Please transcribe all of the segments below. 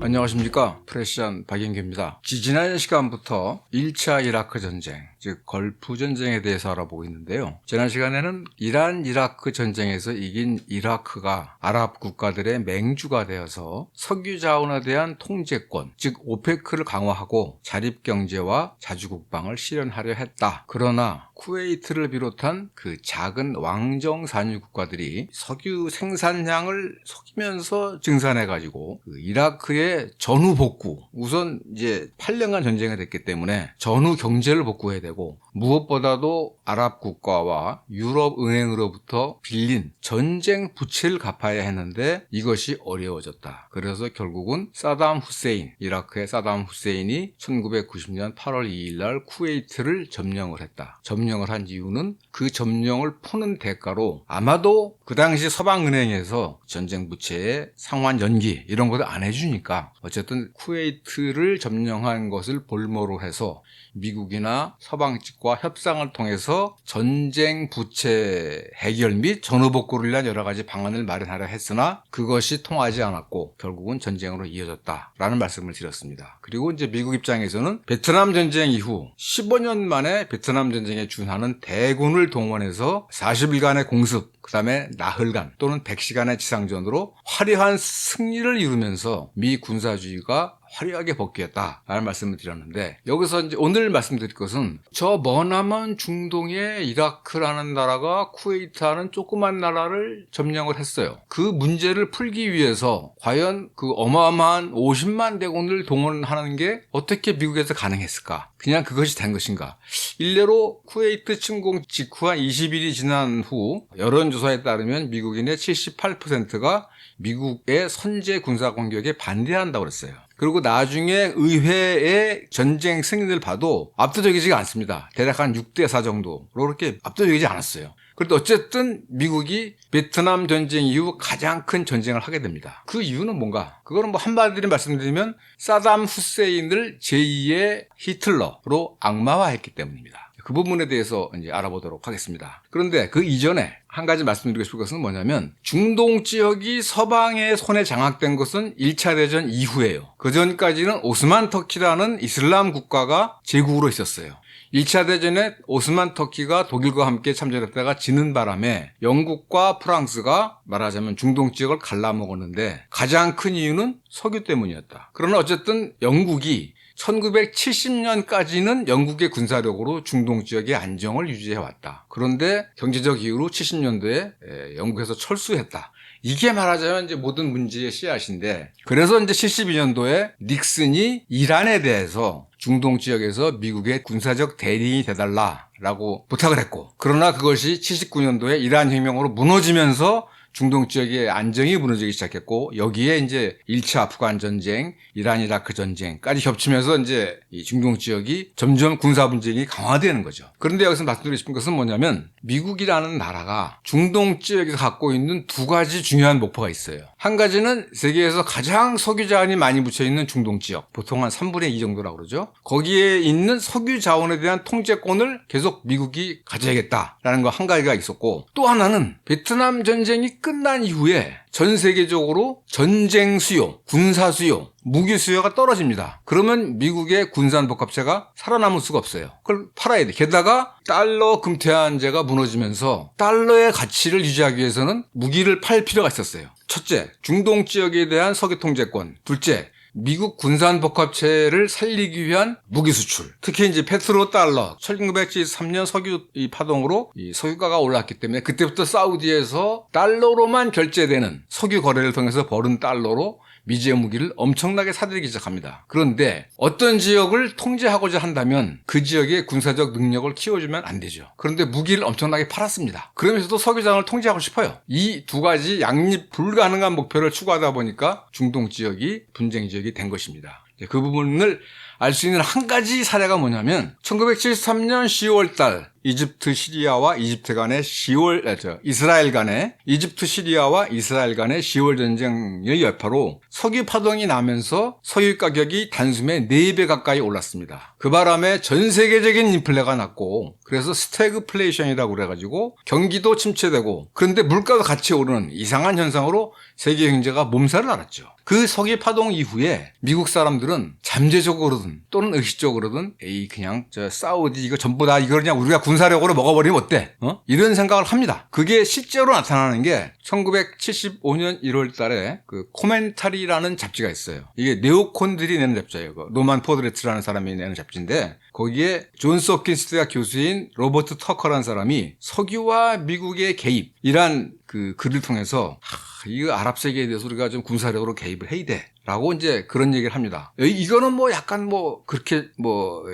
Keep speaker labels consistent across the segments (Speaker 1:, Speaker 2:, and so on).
Speaker 1: 안녕하십니까. 프레시안 박영규입니다. 지난 시간부터 1차 이라크 전쟁, 즉 걸프 전쟁에 대해서 알아보고 있는데요. 지난 시간에는 이란 이라크 전쟁에서 이긴 이라크가 아랍 국가들의 맹주가 되어서 석유 자원에 대한 통제권, 즉 오페크를 강화하고 자립경제와 자주국방을 실현하려 했다. 그러나 쿠웨이트를 비롯한 그 작은 왕정 산유 국가들이 석유 생산량을 속이면서 증산해가지고 그 이라크의 전후 복구, 우선 이제 8년간 전쟁이 됐기 때문에 전후 경제를 복구해야 되고, 무엇보다도 아랍 국가와 유럽 은행으로부터 빌린 전쟁 부채를 갚아야 했는데 이것이 어려워졌다. 그래서 결국은 사담 후세인, 이라크의 사담 후세인이 1990년 8월 2일 날 쿠웨이트를 점령을 했다. 점령을 한 이유는 그 점령을 푸는 대가로 아마도 그 당시 서방은행에서 전쟁 부채의 상환 연기 이런 것도 안 해주니까 어쨌든 쿠웨이트를 점령한 것을 볼모로 해서 미국이나 서방 측과 협상을 통해서 전쟁 부채 해결 및 전후 복구를 위한 여러 가지 방안을 마련하려 했으나 그것이 통하지 않았고 결국은 전쟁으로 이어졌다라는 말씀을 드렸습니다. 그리고 이제 미국 입장에서는 베트남 전쟁 이후 15년 만에 베트남 전쟁에 준하는 대군을 동원해서 40일간의 공습, 그 다음에 나흘간 또는 100시간의 지상전으로 화려한 승리를 이루면서 미 군사주의가 화려하게 복귀했다라는 말씀을 드렸는데, 여기서 이제 오늘 말씀드릴 것은 저 머나먼 중동의 이라크라는 나라가 쿠웨이트라는 조그만 나라를 점령을 했어요. 그 문제를 풀기 위해서 과연 그 어마어마한 50만 대군을 동원하는 게 어떻게 미국에서 가능했을까? 그냥 그것이 된 것인가? 일례로 쿠웨이트 침공 직후 한 20일이 지난 후 여론조사에 따르면 미국인의 78%가 미국의 선제 군사 공격에 반대한다고 그랬어요. 그리고 나중에 의회의 전쟁 승인을 봐도 압도적이지가 않습니다. 대략 한 6대4 정도로 그렇게 압도적이지 않았어요. 그런데 어쨌든 미국이 베트남 전쟁 이후 가장 큰 전쟁을 하게 됩니다. 그 이유는 뭔가? 그거는 뭐 한마디로 말씀드리면 사담 후세인을 제2의 히틀러로 악마화했기 때문입니다. 그 부분에 대해서 이제 알아보도록 하겠습니다. 그런데 그 이전에 한 가지 말씀드리고 싶은 것은 뭐냐면, 중동 지역이 서방의 손에 장악된 것은 1차 대전 이후예요. 그 전까지는 오스만 터키라는 이슬람 국가가 제국으로 있었어요. 1차 대전에 오스만 터키가 독일과 함께 참전했다가 지는 바람에 영국과 프랑스가 말하자면 중동 지역을 갈라먹었는데 가장 큰 이유는 석유 때문이었다. 그러나 어쨌든 영국이 1970년까지는 영국의 군사력으로 중동 지역의 안정을 유지해왔다. 그런데 경제적 이유로 70년도에 영국에서 철수했다. 이게 말하자면 이제 모든 문제의 씨앗인데, 그래서 이제 72년도에 닉슨이 이란에 대해서 중동 지역에서 미국의 군사적 대리인이 돼달라라고 부탁을 했고, 그러나 그것이 79년도에 이란 혁명으로 무너지면서 중동 지역의 안정이 무너지기 시작했고, 여기에 이제 1차 아프간 전쟁, 이란 이라크 전쟁까지 겹치면서 이제 이 중동 지역이 점점 군사 분쟁이 강화되는 거죠. 그런데 여기서 말씀드리고 싶은 것은 뭐냐면, 미국이라는 나라가 중동 지역에서 갖고 있는 두 가지 중요한 목표가 있어요. 한 가지는 세계에서 가장 석유 자원이 많이 묻혀 있는 중동 지역, 보통 한 3분의 2 정도라고 그러죠. 거기에 있는 석유 자원에 대한 통제권을 계속 미국이 가져야겠다라는 거 한 가지가 있었고, 또 하나는 베트남 전쟁이 끝난 이후에 전 세계적으로 전쟁 수요, 군사 수요, 무기 수요가 떨어집니다. 그러면 미국의 군산복합체가 살아남을 수가 없어요. 그걸 팔아야 돼. 게다가 달러 금태환제가 무너지면서 달러의 가치를 유지하기 위해서는 무기를 팔 필요가 있었어요. 첫째, 중동 지역에 대한 석유 통제권. 둘째, 미국 군산복합체를 살리기 위한 무기 수출. 특히 이제 페트로달러, 1973년 석유 파동으로 이 석유가가 올랐기 때문에 그때부터 사우디에서 달러로만 결제되는 석유 거래를 통해서 벌은 달러로 미제 무기를 엄청나게 사들이기 시작합니다. 그런데 어떤 지역을 통제하고자 한다면 그 지역의 군사적 능력을 키워주면 안 되죠. 그런데 무기를 엄청나게 팔았습니다. 그러면서도 석유장을 통제하고 싶어요. 이 두 가지 양립 불가능한 목표를 추구하다 보니까 중동 지역이 분쟁 지역이 된 것입니다. 그 부분을 알 수 있는 한 가지 사례가 뭐냐면 1973년 10월 달 이집트 시리아와 이집트 간의 10월 이스라엘 간의 이집트 시리아와 이스라엘 간의 10월 전쟁의 여파로 석유 파동이 나면서 석유 가격이 단숨에 4배 가까이 올랐습니다. 그 바람에 전 세계적인 인플레가 났고 그래서 스태그플레이션이라고 그래가지고 경기도 침체되고 그런데 물가도 같이 오르는 이상한 현상으로 세계 경제가 몸살을 앓았죠. 그 석유 파동 이후에 미국 사람들은 잠재적으로든 또는 의식적으로든 그냥 사우디 이거 전부 다 이걸 그냥 우리가 군사력으로 먹어버리면 어때? 이런 생각을 합니다. 그게 실제로 나타나는 게 1975년 1월 달에 그 코멘타리라는 잡지가 있어요. 이게 네오콘들이 내는 잡지예요. 노만 포드레츠라는 사람이 내는 잡지인데 거기에 존스 홉킨스 대학 교수인 로버트 터커라는 사람이 석유와 미국의 개입이란 그 글을 통해서 이거 아랍 세계에 대해서 우리가 좀 군사력으로 개입을 해야 돼. 라고 이제 그런 얘기를 합니다. 이거는 뭐 약간 뭐 그렇게 뭐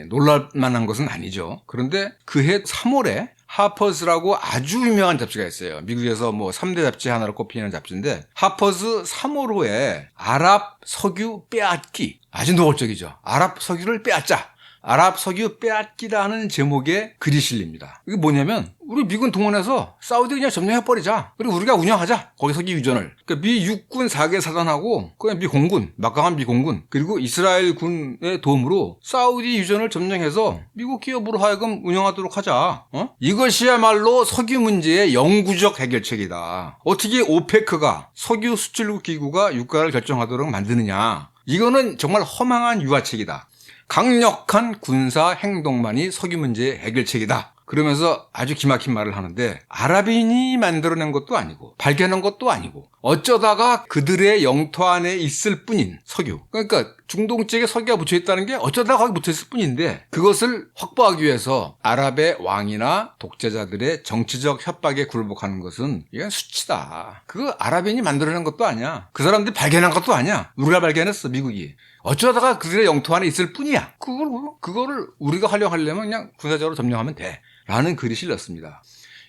Speaker 1: 놀랄 만한 것은 아니죠. 그런데 그해 3월에 하퍼스라고 아주 유명한 잡지가 있어요. 미국에서 뭐 3대 잡지 하나로 꼽히는 잡지인데 하퍼스 3월호에 아랍 석유 빼앗기 아주 노골적이죠. 아랍 석유를 빼앗자. 아랍 석유 빼앗기라는 제목의 글이 실립니다. 이게 뭐냐면 우리 미군 동원해서 사우디 그냥 점령해버리자. 그리고 우리가 운영하자. 거기 석유 유전을. 그러니까 미 육군 4개 사단하고 그냥 미 공군, 막강한 미 공군 그리고 이스라엘 군의 도움으로 사우디 유전을 점령해서 미국 기업으로 하여금 운영하도록 하자. 이것이야말로 석유 문제의 영구적 해결책이다. 어떻게 오페크가 석유 수출국 기구가 유가를 결정하도록 만드느냐. 이거는 정말 허망한 유화책이다. 강력한 군사 행동만이 석유 문제의 해결책이다. 그러면서 아주 기막힌 말을 하는데 아랍인이 만들어낸 것도 아니고 발견한 것도 아니고 어쩌다가 그들의 영토 안에 있을 뿐인 석유. 그러니까 중동 지역에 석유가 묻혀있다는 게 어쩌다가 거기 묻혀있을 뿐인데 그것을 확보하기 위해서 아랍의 왕이나 독재자들의 정치적 협박에 굴복하는 것은 이건 수치다. 그거 아랍인이 만들어낸 것도 아니야. 그 사람들이 발견한 것도 아니야. 우리가 발견했어, 미국이. 어쩌다가 그들의 영토 안에 있을 뿐이야. 그거를 우리가 활용하려면 그냥 군사적으로 점령하면 돼. 라는 글이 실렸습니다.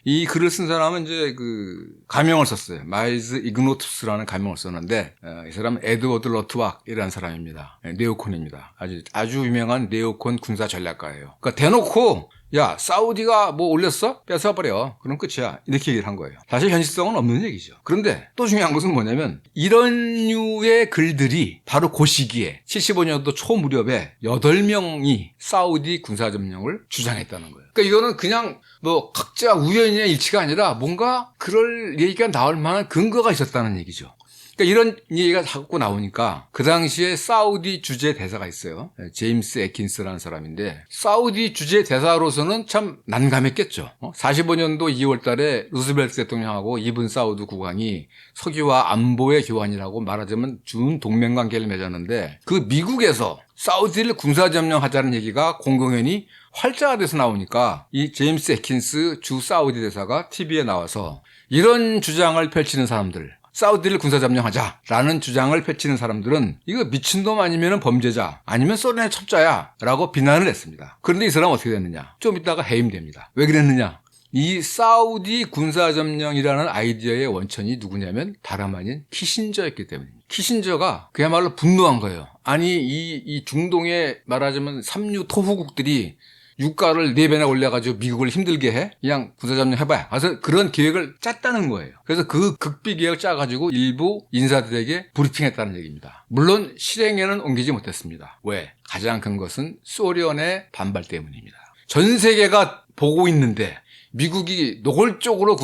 Speaker 1: 이 글을 쓴 사람은 이제 그 가명을 썼어요. 마일즈 이그노투스라는 가명을 썼는데 이 사람은 에드워드 러트왁이라는 사람입니다. 네오콘입니다. 아주 유명한 네오콘 군사 전략가예요. 그러니까 대놓고 야, 사우디가 뭐 올렸어? 뺏어버려. 그럼 끝이야. 이렇게 얘기를 한 거예요. 사실 현실성은 없는 얘기죠. 그런데 또 중요한 것은 뭐냐면 이런 류의 글들이 바로 그 시기에 75년도 초 무렵에 8명이 사우디 군사점령을 주장했다는 거예요. 그러니까 이거는 그냥 뭐 각자 우연의 일치가 아니라 뭔가 그럴 얘기가 나올 만한 근거가 있었다는 얘기죠. 그러니까 이런 얘기가 자꾸 나오니까 그 당시에 사우디 주재 대사가 있어요. 제임스 애킨스라는 사람인데 사우디 주재 대사로서는 참 난감했겠죠. 45년도 2월 달에 루스벨트 대통령하고 이븐 사우드 국왕이 석유와 안보의 교환이라고 말하자면 준 동맹관계를 맺었는데 그 미국에서 사우디를 군사점령하자는 얘기가 공공연히 활자가 돼서 나오니까 이 제임스 애킨스 주 사우디 대사가 TV에 나와서 이런 주장을 펼치는 사람들 사우디를 군사점령하자라는 주장을 펼치는 사람들은 이거 미친놈 아니면 범죄자 아니면 소련의 첩자야 라고 비난을 했습니다. 그런데 이 사람은 어떻게 됐느냐? 좀 이따가 해임됩니다. 왜 그랬느냐? 이 사우디 군사점령이라는 아이디어의 원천이 누구냐면 다름 아닌 키신저였기 때문입니다. 키신저가 그야말로 분노한 거예요. 아니 이 중동에 말하자면 삼류 토후국들이 유가를 4배나 올려가지고 미국을 힘들게 해? 그냥 군사점령 해봐야. 그래서 그런 계획을 짰다는 거예요. 그래서 그 극비 계획을 짜가지고 일부 인사들에게 브리핑했다는 얘기입니다. 물론 실행에는 옮기지 못했습니다. 왜? 가장 큰 것은 소련의 반발 때문입니다. 전 세계가 보고 있는데 미국이 노골적으로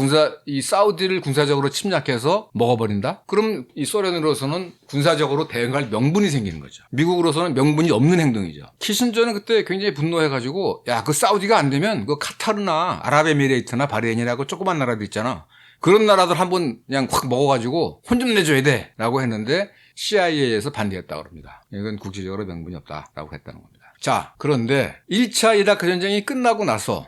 Speaker 1: 이 사우디를 군사적으로 침략해서 먹어버린다? 그럼 이 소련으로서는 군사적으로 대응할 명분이 생기는 거죠. 미국으로서는 명분이 없는 행동이죠. 키신저는 그때 굉장히 분노해가지고 야, 그 사우디가 안 되면 그 카타르나 아랍에미레이트나 바레인이라고 조그만 나라도 있잖아. 그런 나라들 한번 그냥 확 먹어가지고 혼 좀 내줘야 돼 라고 했는데 CIA에서 반대했다고 합니다. 이건 국제적으로 명분이 없다라고 했다는 겁니다. 자, 그런데 1차 이라크 전쟁이 끝나고 나서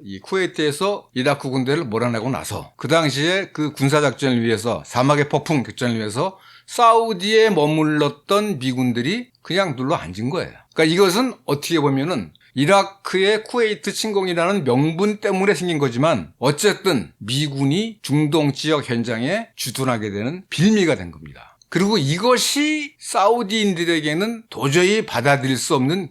Speaker 1: 이 쿠웨이트에서 이라크 군대를 몰아내고 나서 그 당시에 그 군사작전을 위해서 사막의 폭풍 작전을 위해서 사우디에 머물렀던 미군들이 그냥 눌러 앉은 거예요. 그러니까 이것은 어떻게 보면은 이라크의 쿠웨이트 침공이라는 명분 때문에 생긴 거지만 어쨌든 미군이 중동 지역 현장에 주둔하게 되는 빌미가 된 겁니다. 그리고 이것이 사우디인들에게는 도저히 받아들일 수 없는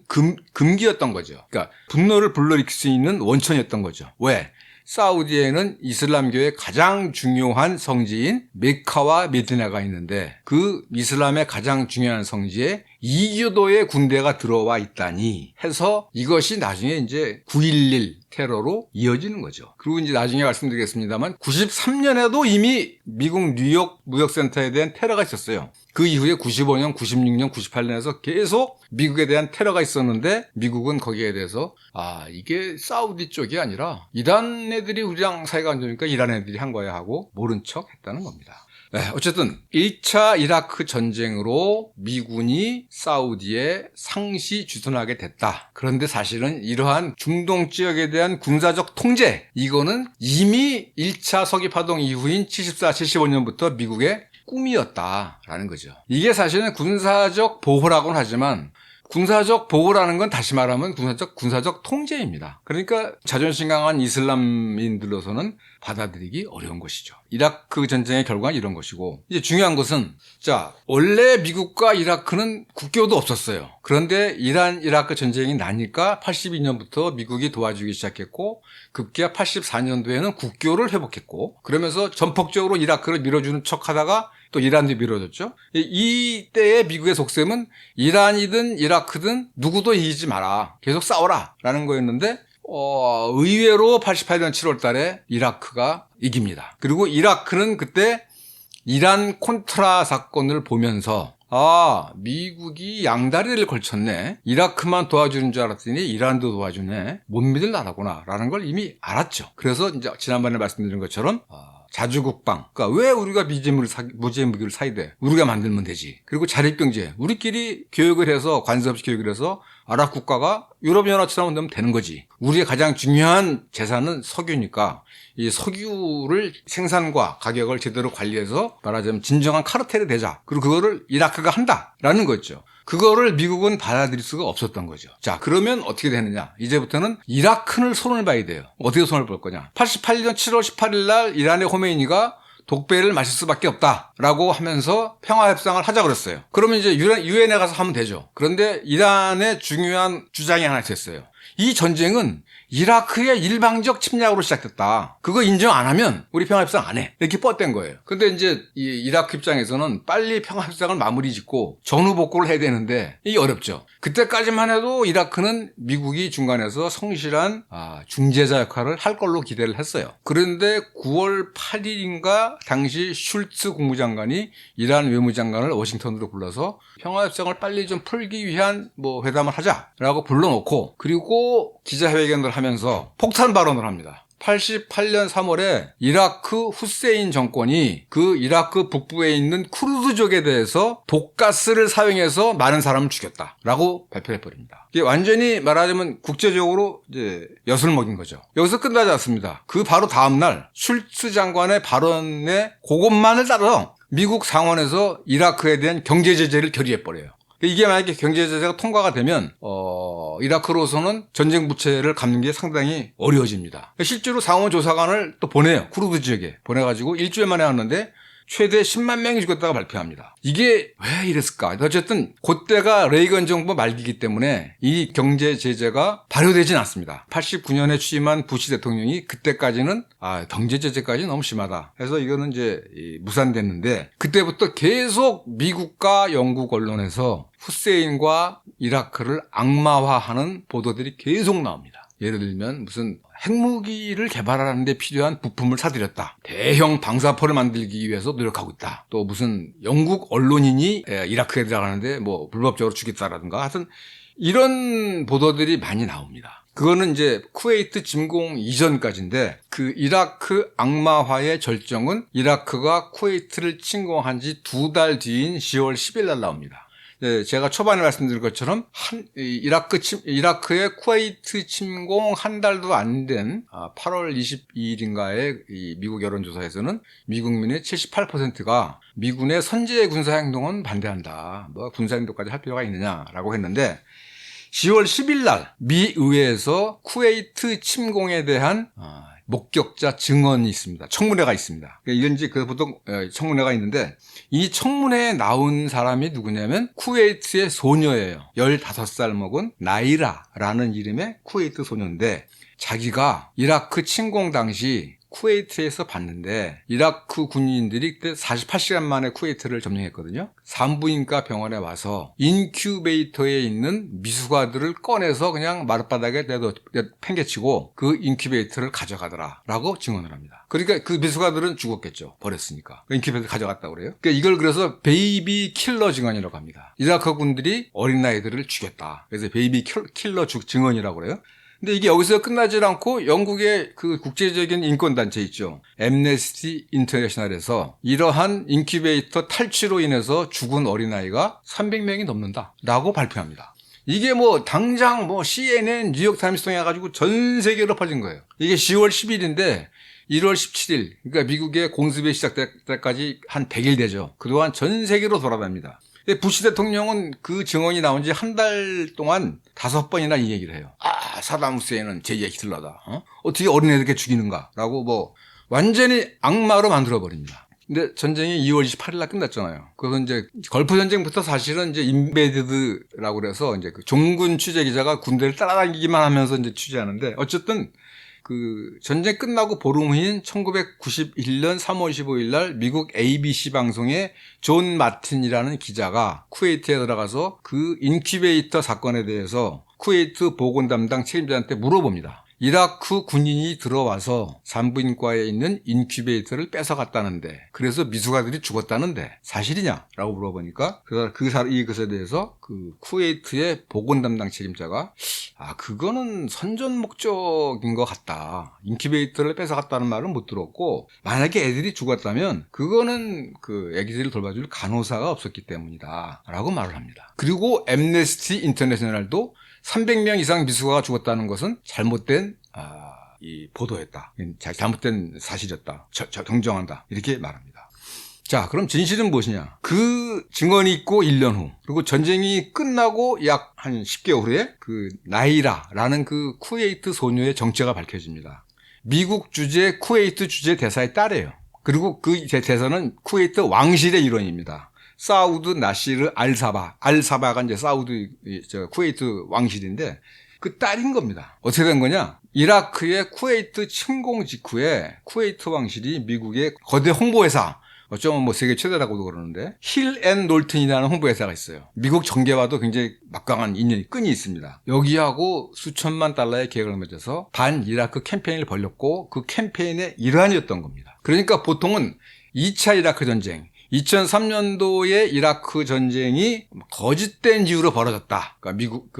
Speaker 1: 금기였던 거죠. 그러니까 분노를 불러일으킬 수 있는 원천이었던 거죠. 왜? 사우디에는 이슬람교의 가장 중요한 성지인 메카와 메디나가 있는데 그 이슬람의 가장 중요한 성지에 이교도의 군대가 들어와 있다니 해서 이것이 나중에 이제 9.11 테러로 이어지는 거죠. 그리고 이제 나중에 말씀드리겠습니다만 93년에도 이미 미국 뉴욕 무역센터에 대한 테러가 있었어요. 그 이후에 95년, 96년, 98년에서 계속 미국에 대한 테러가 있었는데 미국은 거기에 대해서 이게 사우디 쪽이 아니라 이란 애들이 우리랑 사이가 안 좋으니까 이란 애들이 한 거야 하고 모른 척 했다는 겁니다. 네, 어쨌든 1차 이라크 전쟁으로 미군이 사우디에 상시 주둔하게 됐다. 그런데 사실은 이러한 중동 지역에 대한 군사적 통제 이거는 이미 1차 서기파동 이후인 74, 75년부터 미국의 꿈이었다라는 거죠. 이게 사실은 군사적 보호라고는 하지만 군사적 보호라는 건 다시 말하면 군사적 통제입니다. 그러니까 자존심 강한 이슬람인들로서는 받아들이기 어려운 것이죠. 이라크 전쟁의 결과는 이런 것이고 이제 중요한 것은 원래 미국과 이라크는 국교도 없었어요. 그런데 이라크 전쟁이 나니까 82년부터 미국이 도와주기 시작했고 급기야 84년도에는 국교를 회복했고 그러면서 전폭적으로 이라크를 밀어주는 척하다가 또 이란도 밀어줬죠. 이때의 미국의 속셈은 이란이든 이라크든 누구도 이기지 마라. 계속 싸워라. 라는 거였는데 의외로 88년 7월 달에 이라크가 이깁니다. 그리고 이라크는 그때 이란 콘트라 사건을 보면서 미국이 양다리를 걸쳤네. 이라크만 도와주는 줄 알았더니 이란도 도와주네. 못 믿을 나라구나. 라는 걸 이미 알았죠. 그래서 이제 지난번에 말씀드린 것처럼 자주국방. 그러니까 왜 우리가 무제 무기를 사야 돼? 우리가 만들면 되지. 그리고 자립경제. 우리끼리 교육을 해서 관세 없이 교육을 해서 아랍 국가가 유럽연합처럼 되면 되는 거지. 우리의 가장 중요한 재산은 석유니까 이 석유를 생산과 가격을 제대로 관리해서 말하자면 진정한 카르텔이 되자. 그리고 그거를 이라크가 한다라는 거죠. 그거를 미국은 받아들일 수가 없었던 거죠. 자, 그러면 어떻게 되느냐? 이제부터는 이라크는 손을 봐야 돼요. 어떻게 손을 볼 거냐? 88년 7월 18일 날 이란의 호메이니가 독배를 마실 수밖에 없다라고 하면서 평화협상을 하자 그랬어요. 그러면 이제 유엔에 가서 하면 되죠. 그런데 이란의 중요한 주장이 하나 있었어요. 이 전쟁은 이라크의 일방적 침략으로 시작됐다. 그거 인정 안 하면 우리 평화협상 안 해. 이렇게 뻗댄 거예요. 근데 이제 이 이라크 입장에서는 빨리 평화협상을 마무리 짓고 전후복구를 해야 되는데 이게 어렵죠. 그때까지만 해도 이라크는 미국이 중간에서 성실한 중재자 역할을 할 걸로 기대를 했어요. 그런데 9월 8일인가 당시 슐츠 국무장관이 이란 외무장관을 워싱턴으로 불러서 평화협상을 빨리 좀 풀기 위한 회담을 하자라고 불러놓고 그리고 기자회견을 하면서 폭탄 발언을 합니다. 88년 3월에 이라크 후세인 정권이 그 이라크 북부에 있는 쿠르드족에 대해서 독가스를 사용해서 많은 사람을 죽였다라고 발표해버립니다. 이게 완전히 말하자면 국제적으로 이제 엿을 먹인 거죠. 여기서 끝나지 않습니다. 그 바로 다음날 슐츠 장관의 발언에 그것만을 따라서 미국 상원에서 이라크에 대한 경제 제재를 결의해버려요. 이게 만약에 경제 제재가 통과가 되면 이라크로서는 전쟁 부채를 갚는 게 상당히 어려워집니다. 실제로 상원 조사관을 또 보내요. 쿠르드 지역에 보내가지고 일주일 만에 왔는데 최대 10만 명이 죽었다고 발표합니다. 이게 왜 이랬을까? 어쨌든 그때가 레이건 정부 말기이기 때문에 이 경제 제재가 발효되진 않습니다. 89년에 취임한 부시 대통령이 그때까지는 경제 제재까지 너무 심하다 해서 이거는 이제 무산됐는데 그때부터 계속 미국과 영국 언론에서 후세인과 이라크를 악마화하는 보도들이 계속 나옵니다. 예를 들면 무슨 핵무기를 개발하는 데 필요한 부품을 사들였다. 대형 방사포를 만들기 위해서 노력하고 있다. 또 무슨 영국 언론인이 이라크에 들어가는데 불법적으로 죽였다라든가 하여튼 이런 보도들이 많이 나옵니다. 그거는 이제 쿠웨이트 침공 이전까지인데 그 이라크 악마화의 절정은 이라크가 쿠웨이트를 침공한 지 2달 뒤인 10월 10일 날 나옵니다. 네, 제가 초반에 말씀드린 것처럼 이라크의 쿠웨이트 침공 한 달도 안 된 8월 22일인가의 이 미국 여론조사에서는 미국민의 78%가 미군의 선제 군사행동은 반대한다. 군사행동까지 할 필요가 있느냐라고 했는데 10월 10일 날 미 의회에서 쿠웨이트 침공에 대한 목격자 증언이 있습니다. 청문회가 있습니다. 이건 이제 그 보통 청문회가 있는데 이 청문회에 나온 사람이 누구냐면 쿠웨이트의 소녀예요. 15살 먹은 나이라라는 이름의 쿠웨이트 소녀인데 자기가 이라크 침공 당시 쿠웨이트에서 봤는데 이라크 군인들이 그때 48시간 만에 쿠웨이트를 점령했거든요. 산부인과 병원에 와서 인큐베이터에 있는 미숙아들을 꺼내서 그냥 마룻바닥에 팽개치고 그 인큐베이터를 가져가더라 라고 증언을 합니다. 그러니까 그 미숙아들은 죽었겠죠. 버렸으니까. 인큐베이터 가져갔다고 그래요. 그러니까 이걸 그래서 베이비 킬러 증언이라고 합니다. 이라크 군들이 어린아이들을 죽였다. 그래서 베이비 킬러 증언이라고 그래요. 근데 이게 여기서 끝나질 않고 영국의 그 국제적인 인권단체 있죠. 앰네스티 인터내셔널에서 이러한 인큐베이터 탈취로 인해서 죽은 어린아이가 300명이 넘는다라고 발표합니다. 이게 뭐 당장 뭐 CNN, 뉴욕타임스 통해 가지고 전 세계로 퍼진 거예요. 이게 10월 10일인데 1월 17일, 그러니까 미국의 공습이 시작될 때까지 한 100일 되죠. 그동안 전 세계로 돌아다닙니다. 부시 대통령은 그 증언이 나온 지 한 달 동안 5번이나 이 얘기를 해요. 사담 후세인은 제 히틀러다. 어떻게 어린애들 이렇게 죽이는가라고 뭐 완전히 악마로 만들어버립니다. 근데 전쟁이 2월 28일 날 끝났잖아요. 그래서 이제 걸프 전쟁부터 사실은 이제 임베디드라고 그래서 이제 그 종군 취재 기자가 군대를 따라다니기만 하면서 이제 취재하는데 어쨌든 그 전쟁 끝나고 보름 후인 1991년 3월 15일 날 미국 ABC 방송에 존 마틴이라는 기자가 쿠웨이트에 들어가서 그 인큐베이터 사건에 대해서 쿠웨이트 보건 담당 책임자한테 물어봅니다. 이라크 군인이 들어와서 산부인과에 있는 인큐베이터를 뺏어갔다는데 그래서 미숙아들이 죽었다는데 사실이냐? 라고 물어보니까 이 것에 대해서 그 쿠웨이트의 보건 담당 책임자가 그거는 선전 목적인 것 같다. 인큐베이터를 뺏어갔다는 말은 못 들었고 만약에 애들이 죽었다면 그거는 그 애기들을 돌봐줄 간호사가 없었기 때문이다. 라고 말을 합니다. 그리고 앰네스티 인터내셔널도 300명 이상 미숙아가 죽었다는 것은 잘못된 이 보도였다. 잘못된 사실이었다. 정정한다. 이렇게 말합니다. 자, 그럼 진실은 무엇이냐? 그 증언이 있고 1년 후, 그리고 전쟁이 끝나고 약 한 10개월 후에 그 나이라라는 그 쿠웨이트 소녀의 정체가 밝혀집니다. 미국 주재 쿠웨이트 주재 대사의 딸이에요. 그리고 그 대사는 쿠웨이트 왕실의 일원입니다. 사우드 나시르 알사바가 이제 쿠웨이트 왕실인데 그 딸인 겁니다. 어떻게 된 거냐? 이라크의 쿠웨이트 침공 직후에 쿠웨이트 왕실이 미국의 거대 홍보회사, 어쩌면 뭐 세계 최대라고도 그러는데 힐 앤 놀튼이라는 홍보회사가 있어요. 미국 정계와도 굉장히 막강한 끈이 있습니다. 여기하고 수천만 달러의 계약을 맺어서 반 이라크 캠페인을 벌였고 그 캠페인의 일환이었던 겁니다. 그러니까 보통은 2차 이라크 전쟁, 2003년도에 이라크 전쟁이 거짓된 이유로 벌어졌다. 그러니까 미국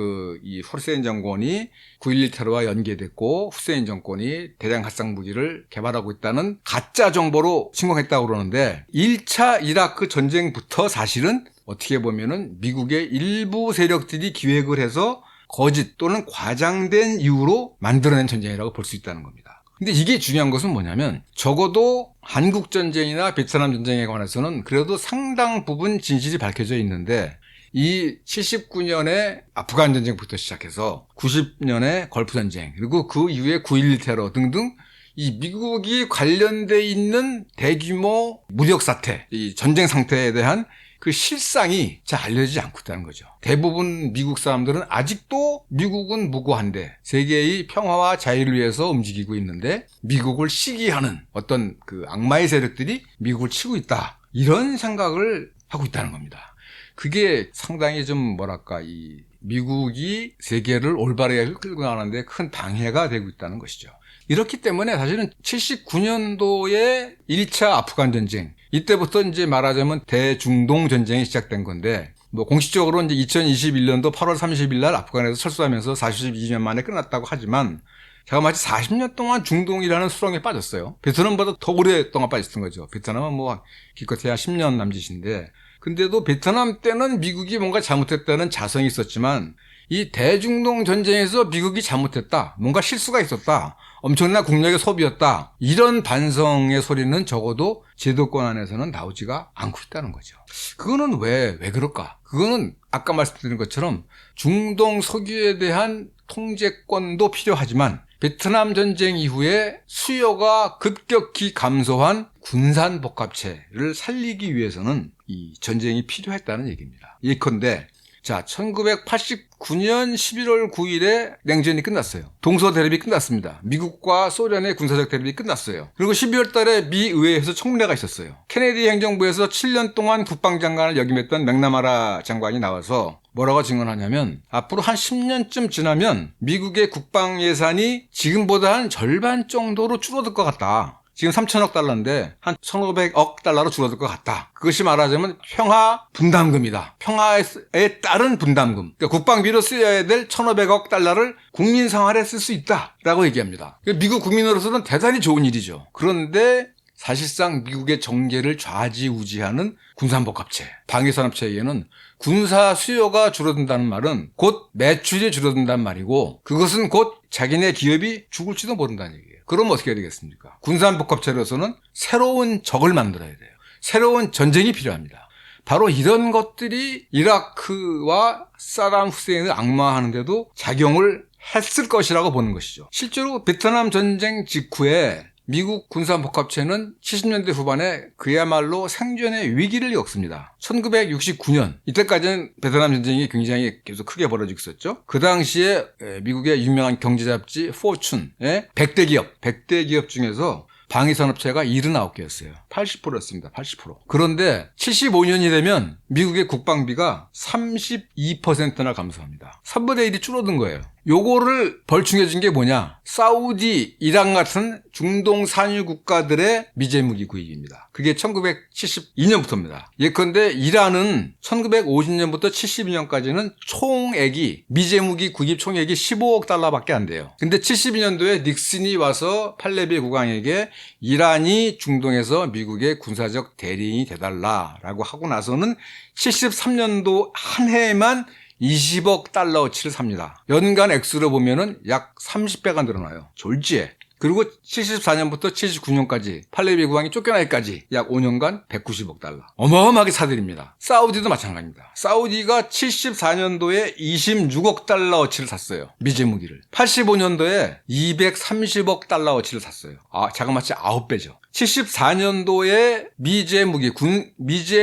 Speaker 1: 이 후세인 정권이 9.11 테러와 연계됐고 후세인 정권이 대량 살상 무기를 개발하고 있다는 가짜 정보로 침공했다고 그러는데 1차 이라크 전쟁부터 사실은 어떻게 보면은 미국의 일부 세력들이 기획을 해서 거짓 또는 과장된 이유로 만들어낸 전쟁이라고 볼 수 있다는 겁니다. 근데 이게 중요한 것은 뭐냐면 적어도 한국전쟁이나 베트남 전쟁에 관해서는 그래도 상당 부분 진실이 밝혀져 있는데 이 79년에 아프간 전쟁부터 시작해서 90년에 걸프 전쟁 그리고 그 이후에 9.11 테러 등등 이 미국이 관련돼 있는 대규모 무력 사태, 이 전쟁 상태에 대한 그 실상이 잘 알려지지 않고 있다는 거죠. 대부분 미국 사람들은 아직도 미국은 무고한데 세계의 평화와 자유를 위해서 움직이고 있는데 미국을 시기하는 어떤 그 악마의 세력들이 미국을 치고 있다. 이런 생각을 하고 있다는 겁니다. 그게 상당히 좀 뭐랄까 이 미국이 세계를 올바르게 끌고 나가는데 큰 방해가 되고 있다는 것이죠. 이렇기 때문에 사실은 79년도에 1차 아프간 전쟁 이때부터 이제 말하자면 대중동 전쟁이 시작된 건데 뭐 공식적으로 이제 2021년도 8월 30일 날 아프간에서 철수하면서 42년 만에 끝났다고 하지만 제가 마치 40년 동안 중동이라는 수렁에 빠졌어요. 베트남보다 더 오랫동안 빠졌던 거죠. 베트남은 뭐 기껏해야 10년 남짓인데 근데도 베트남 때는 미국이 뭔가 잘못했다는 자성이 있었지만 이 대중동 전쟁에서 미국이 잘못했다. 뭔가 실수가 있었다. 엄청난 국력의 소비였다. 이런 반성의 소리는 적어도 제도권 안에서는 나오지가 않고 있다는 거죠. 그거는 왜 그럴까? 그거는 아까 말씀드린 것처럼 중동 석유에 대한 통제권도 필요하지만 베트남 전쟁 이후에 수요가 급격히 감소한 군산복합체를 살리기 위해서는 이 전쟁이 필요했다는 얘기입니다. 예컨대 자, 1989년 11월 9일에 냉전이 끝났어요. 동서대립이 끝났습니다. 미국과 소련의 군사적 대립이 끝났어요. 그리고 12월 달에 미 의회에서 청문회가 있었어요. 케네디 행정부에서 7년 동안 국방장관을 역임했던 맥나마라 장관이 나와서 뭐라고 증언하냐면 앞으로 한 10년쯤 지나면 미국의 국방 예산이 지금보다 한 절반 정도로 줄어들 것 같다. 지금 3천억 달러인데 한 1,500억 달러로 줄어들 것 같다. 그것이 말하자면 평화 분담금이다. 평화에 따른 분담금. 그러니까 국방비로 쓰여야 될 1,500억 달러를 국민 생활에 쓸 수 있다라고 얘기합니다. 미국 국민으로서는 대단히 좋은 일이죠. 그런데 사실상 미국의 정계를 좌지우지하는 군산복합체, 방위산업체에게는 군사 수요가 줄어든다는 말은 곧 매출이 줄어든다는 말이고 그것은 곧 자기네 기업이 죽을지도 모른다는 얘기예요. 그럼 어떻게 해야 되겠습니까? 군산복합체로서는 새로운 적을 만들어야 돼요. 새로운 전쟁이 필요합니다. 바로 이런 것들이 이라크와 사담 후세인을 악마하는데도 작용을 했을 것이라고 보는 것이죠. 실제로 베트남 전쟁 직후에 미국 군산복합체는 70년대 후반에 그야말로 생존의 위기를 겪습니다. 1969년 이때까지는 베트남 전쟁이 굉장히 계속 크게 벌어지고 있었죠. 그 당시에 미국의 유명한 경제잡지 포춘의 100대 기업 중에서 방위산업체가 79개였어요. 80%였습니다. 80%. 그런데 75년이 되면 미국의 국방비가 32%나 감소합니다. 3분의 1이 줄어든 거예요. 요거를 벌충해준 게 뭐냐? 사우디, 이란 같은 중동 산유 국가들의 미제 무기 구입입니다. 그게 1972년부터입니다. 예컨대 이란은 1950년부터 72년까지는 총액이 미제 무기 구입 총액이 15억 달러밖에 안 돼요. 근데 72년도에 닉슨이 와서 팔레비 국왕에게 이란이 중동에서 미국의 군사적 대리인이 돼달라라고 하고 나서는 73년도 한 해에만 20억 달러어치를 삽니다. 연간 액수로 보면은 약 30배가 늘어나요. 졸지에. 그리고 74년부터 79년까지 팔레비 국왕이 쫓겨나기까지 약 5년간 190억 달러. 어마어마하게 사들입니다. 사우디도 마찬가지입니다. 사우디가 74년도에 26억 달러어치를 샀어요. 미제 무기를. 85년도에 230억 달러어치를 샀어요. 자그마치 9배죠. 74년도에 미제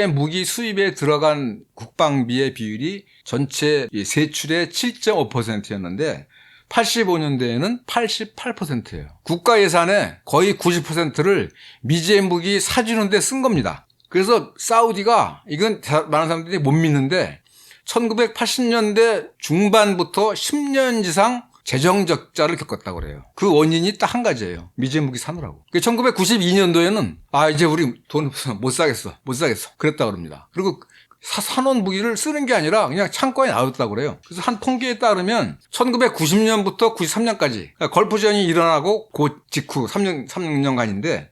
Speaker 1: 무기 수입에 들어간 국방비의 비율이 전체 세출의 7.5%였는데 85년대에는 88%예요. 국가 예산의 거의 90%를 미제 무기 사주는 데 쓴 겁니다. 그래서 사우디가 이건 많은 사람들이 못 믿는데 1980년대 중반부터 10년 이상 재정 적자를 겪었다고 그래요. 그 원인이 딱 한 가지예요. 미제 무기 사느라고. 1992년도에는 이제 우리 돈 못 사겠어. 그랬다고 그럽니다. 그리고 사놓은 무기를 쓰는 게 아니라 그냥 창고에 놔뒀다고 그래요. 그래서 한 통계에 따르면 1990년부터 93년까지 그러니까 걸프전이 일어나고 그 직후 3년간인데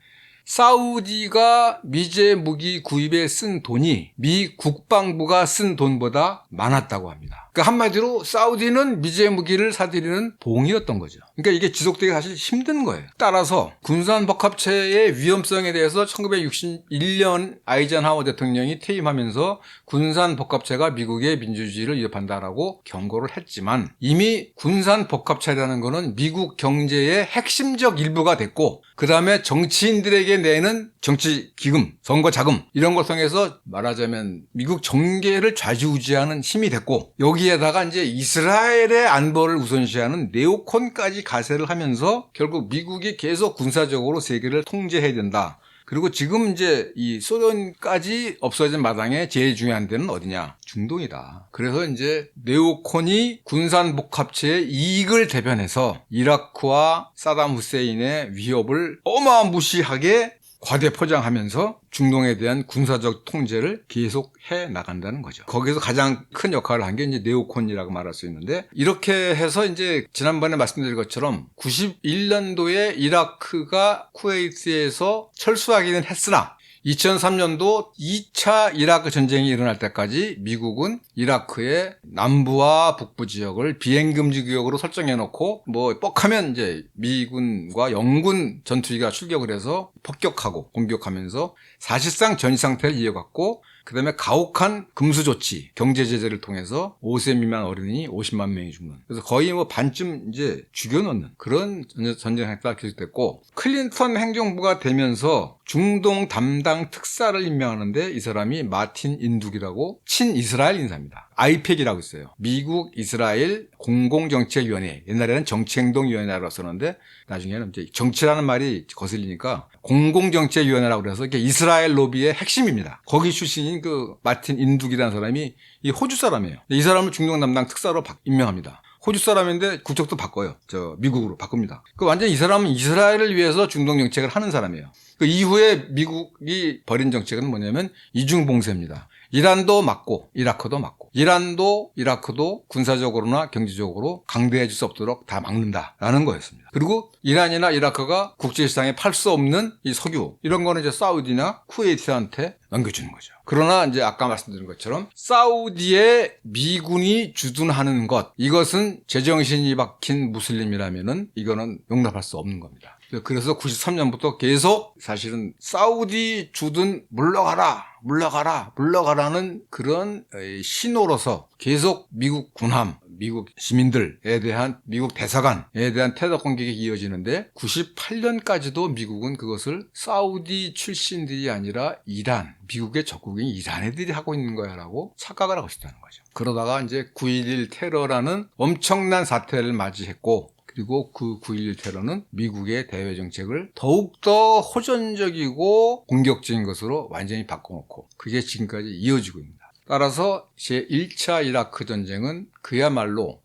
Speaker 1: 사우디가 미제 무기 구입에 쓴 돈이 미 국방부가 쓴 돈보다 많았다고 합니다. 그러니까 한마디로 사우디는 미제 무기를 사들이는 봉이었던 거죠. 그러니까 이게 지속되기 사실 힘든 거예요. 따라서 군산복합체의 위험성에 대해서 1961년 아이젠하워 대통령이 퇴임하면서 군산복합체가 미국의 민주주의를 위협한다라고 경고를 했지만 이미 군산복합체라는 거는 미국 경제의 핵심적 일부가 됐고 그 다음에 정치인들에게 내는 정치 기금, 선거 자금 이런 걸 통해서 말하자면 미국 정계를 좌지우지하는 힘이 됐고 여기에다가 이제 이스라엘의 안보를 우선시하는 네오콘까지 가세를 하면서 결국 미국이 계속 군사적으로 세계를 통제해야 된다. 그리고 지금 이제 이 소련까지 없어진 마당에 제일 중요한 데는 어디냐? 중동이다. 그래서 이제 네오콘이 군산복합체의 이익을 대변해서 이라크와 사담 후세인의 위협을 어마무시하게 과대 포장하면서 중동에 대한 군사적 통제를 계속 해 나간다는 거죠. 거기서 가장 큰 역할을 한 게 이제 네오콘이라고 말할 수 있는데 이렇게 해서 이제 지난번에 말씀드린 것처럼 91년도에 이라크가 쿠웨이트에서 철수하기는 했으나 2003년도 2차 이라크 전쟁이 일어날 때까지 미국은 이라크의 남부와 북부 지역을 비행금지 구역으로 설정해놓고 뭐 뻑하면 이제 미군과 영군 전투기가 출격을 해서 폭격하고 공격하면서 사실상 전이 상태를 이어갔고 그다음에 가혹한 금수 조치, 경제 제재를 통해서 5세 미만 어린이 50만 명이 죽는. 그래서 거의 뭐 반쯤 이제 죽여놓는 그런 전쟁 행사가 계속됐고, 클린턴 행정부가 되면서 중동 담당 특사를 임명하는데 이 사람이 마틴 인둑이라고 친이스라엘 인사입니다. 아이팩이라고 있어요. 미국 이스라엘 공공정책위원회. 옛날에는 정치행동위원회라고 썼는데 나중에는 이제 정치라는 말이 거슬리니까 공공정책위원회라고 그래서 이게 이스라엘 로비의 핵심입니다. 거기 출신인 그 마틴 인둑이라는 사람이 이 호주 사람이에요. 이 사람을 중동 담당 특사로 임명합니다. 호주 사람인데 국적도 바꿔요. 미국으로 바꿉니다. 완전 이 사람은 이스라엘을 위해서 중동 정책을 하는 사람이에요. 그 이후에 미국이 벌인 정책은 뭐냐면 이중봉쇄입니다. 이란도 막고 이라크도 막고, 이란도 이라크도 군사적으로나 경제적으로 강대해질 수 없도록 다 막는다라는 거였습니다. 그리고 이란이나 이라크가 국제시장에 팔 수 없는 이 석유, 이런 거는 이제 사우디나 쿠웨이트한테 넘겨주는 거죠. 그러나 이제 아까 말씀드린 것처럼 사우디에 미군이 주둔하는 것, 이것은 제정신이 박힌 무슬림이라면은 이거는 용납할 수 없는 겁니다. 그래서 93년부터 계속 사실은 사우디 주둔 물러가라는 그런 신호로서 계속 미국 군함, 미국 시민들에 대한, 미국 대사관에 대한 테러 공격이 이어지는데 98년까지도 미국은 그것을 사우디 출신들이 아니라 이란, 미국의 적국인 이란 애들이 하고 있는 거야 라고 착각을 하고 있다는 거죠. 그러다가 이제 9.11 테러라는 엄청난 사태를 맞이했고, 그리고 그 9.11 테러는 미국의 대외 정책을 더욱더 호전적이고 공격적인 것으로 완전히 바꿔놓고 그게 지금까지 이어지고 있습니다. 따라서 제1차 이라크 전쟁은 그야말로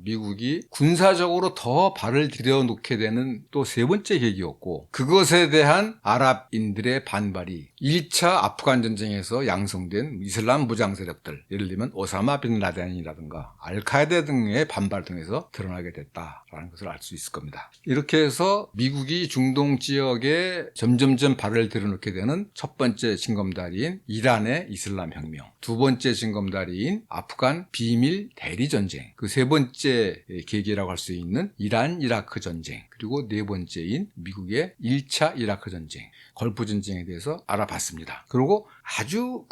Speaker 1: 미국이 군사적으로 더 발을 들여놓게 되는 또 세 번째 계기였고, 그것에 대한 아랍인들의 반발이 1차 아프간 전쟁에서 양성된 이슬람 무장 세력들, 예를 들면 오사마 빈 라덴이라든가 알카에다 등의 반발 등에서 드러나게 됐다라는 것을 알 수 있을 겁니다. 이렇게 해서 미국이 중동 지역에 점점점 발을 들여놓게 되는 첫 번째 징검다리인 이란의 이슬람 혁명, 두 번째 징검다리인 아프간 비밀 대리전쟁, 그 세 번째 계기라고 할 수 있는 이란 이라크 전쟁, 그리고 네 번째인 미국의 1차 이라크 전쟁, 걸프 전쟁에 대해서 알아봤습니다. 그리고 아주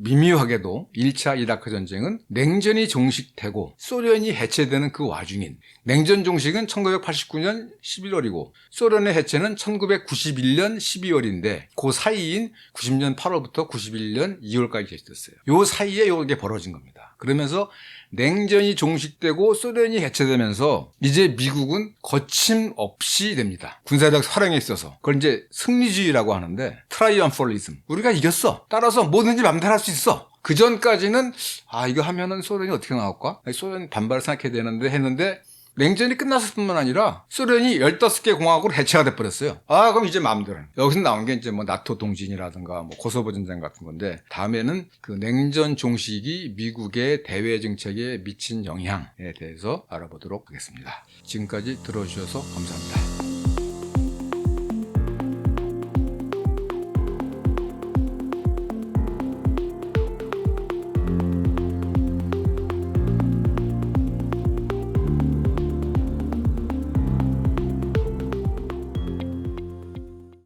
Speaker 1: 미묘하게도 1차 이라크 전쟁은 냉전이 종식되고 소련이 해체되는 그 와중인, 냉전 종식은 1989년 11월이고 소련의 해체는 1991년 12월인데 그 사이인 90년 8월부터 91년 2월까지 계속됐어요. 요 사이에 이게 벌어진 겁니다. 그러면서 냉전이 종식되고 소련이 해체되면서 이제 미국은 거침없이 됩니다. 군사력 활용에 있어서. 그걸 이제 승리주의라고 하는데, 트라이엄펄리즘. 우리가 이겼어. 따라서 뭐든지 맘대로 할 수 있어. 그 전까지는 이거 하면은 소련이 어떻게 나올까? 소련 반발을 생각해야 되는데 했는데, 냉전이 끝났을 뿐만 아니라 소련이 15개 공화국으로 해체가 돼버렸어요. 그럼 이제 마음대로. 여기서 나온 게 이제 뭐 나토 동진이라든가 뭐 코소보 전쟁 같은 건데, 다음에는 그 냉전 종식이 미국의 대외 정책에 미친 영향에 대해서 알아보도록 하겠습니다. 지금까지 들어주셔서 감사합니다.